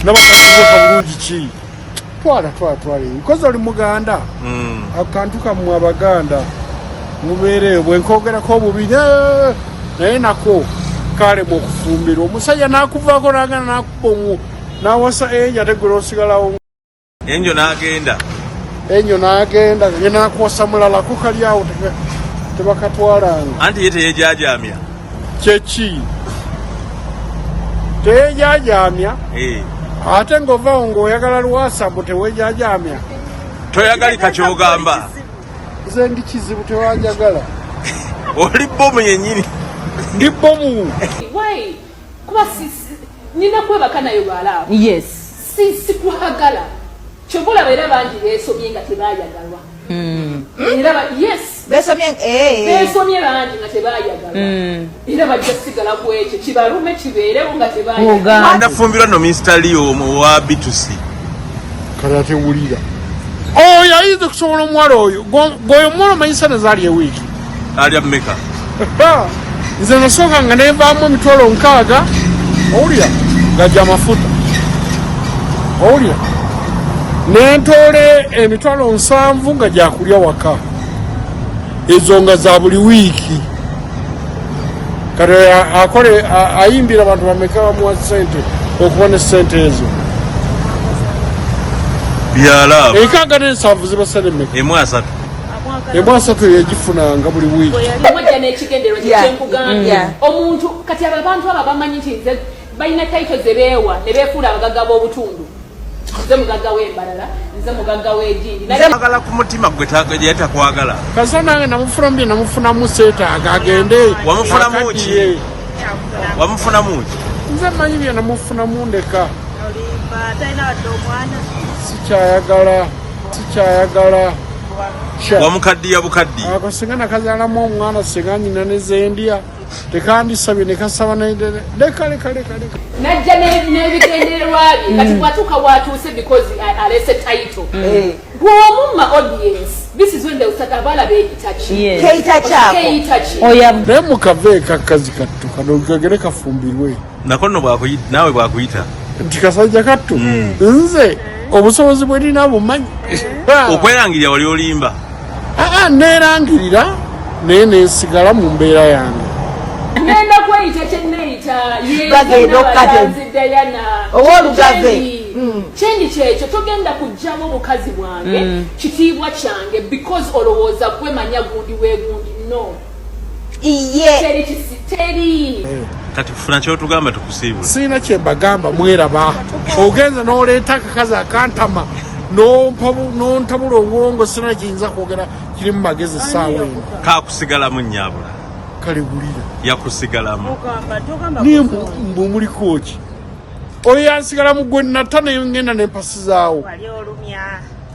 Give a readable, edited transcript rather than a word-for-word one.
n'abakatuka bulungi ki twala nkozi oli muganda akantu kammwe abaganda mubeereyo bwe nkogerako obubi naye nako kalema okufumbirwa omusajja n'akuvaako n'agana n'akuba n'awasa enja tegula osigalawo enjo n'agenda n'akwasa mulalako kali awo tebakatwalanga anti ye teyejaajamya kyeki teyejaajamya ate ng'ovaawo ng'oyagala lwasabu tewejaajamya toyagalika kyogamba nze ndi kizibu tewanjagala oli bomu yennyini ndi bomu kuba nina kwebaka nayo lwalaawo yes sikwagala kyobulaba era bangi beesomye nga tebayagalwa yes beesomye bangi nga tebayagalwa era bajja sigala ku ekyo kibalume kibeerewo nga tebayagalwa andafumbirwa no Mr. Leo owa B2C kale ate wulira oyo ayinza kusobola omuwala oyo gweoyo omuwala omanyisa nazaali ewiiki alya mmeka nze nasooka nga nevaamu emitwalo 6 owulira gajja amafuta owulira nentoole emitwalo 7 nga gyakulya waka ezo nga za buli wiiki kale akole ayimbira abantu bameka bamuwa sente okuba ne sente ezo byala ekaaga n'ensanvu zibasale mmeka emu 3 yegifunanga buli wiiki mwajja n'ekigenderwa kyenkugambye omuntu kati abantu abo bamanyi nti nze balina taito ze beewa ne beefuula abagagga b'obutundu nze mugagga w'embalala nze mugagga w'egindi agala ku mutima gwe takwagala kasa nange namufunamu seetaaga agende wamufunamu ki nze manyi bye namufunamu ndeka sikyayagala wamukaddiya bukaddi ako singa nakazaalamu omwana singa nyina nezendya tekandisabye nekasaba leka najja n'ebigendererwa bye kati bwatuuka watuuse because alese title bw'omumma audience this is when they start abalaba ekita naye mukave ekakazi kattu kano kagere kafumbirwe nako nno naawe bwakuyita nti kasajja kattu nze obusobozi bwe nina bumanyi okwerangirira wali olimba neerangirira naye nesigala mu mbeera yange ngenda kweyita kyeneyita owoolugave kyendi kyekyo togenda kugjamu obukazi bwange kitiibwa kyange because olowooza gwemanya gundi wegundi no teri kati funa kyotugamba tukusiibula siina kyembagamba mweraba ogenza n'oleeta akakazi akantama nontabula obwongo sina kiyinza kwogera kiri mu magezi essaawa eno kakusigalamu nnyabula kale bulira yakusigalamu niye mbumuliko ki oyo yansigalamu gwe nata naye ngenda nempasizaawo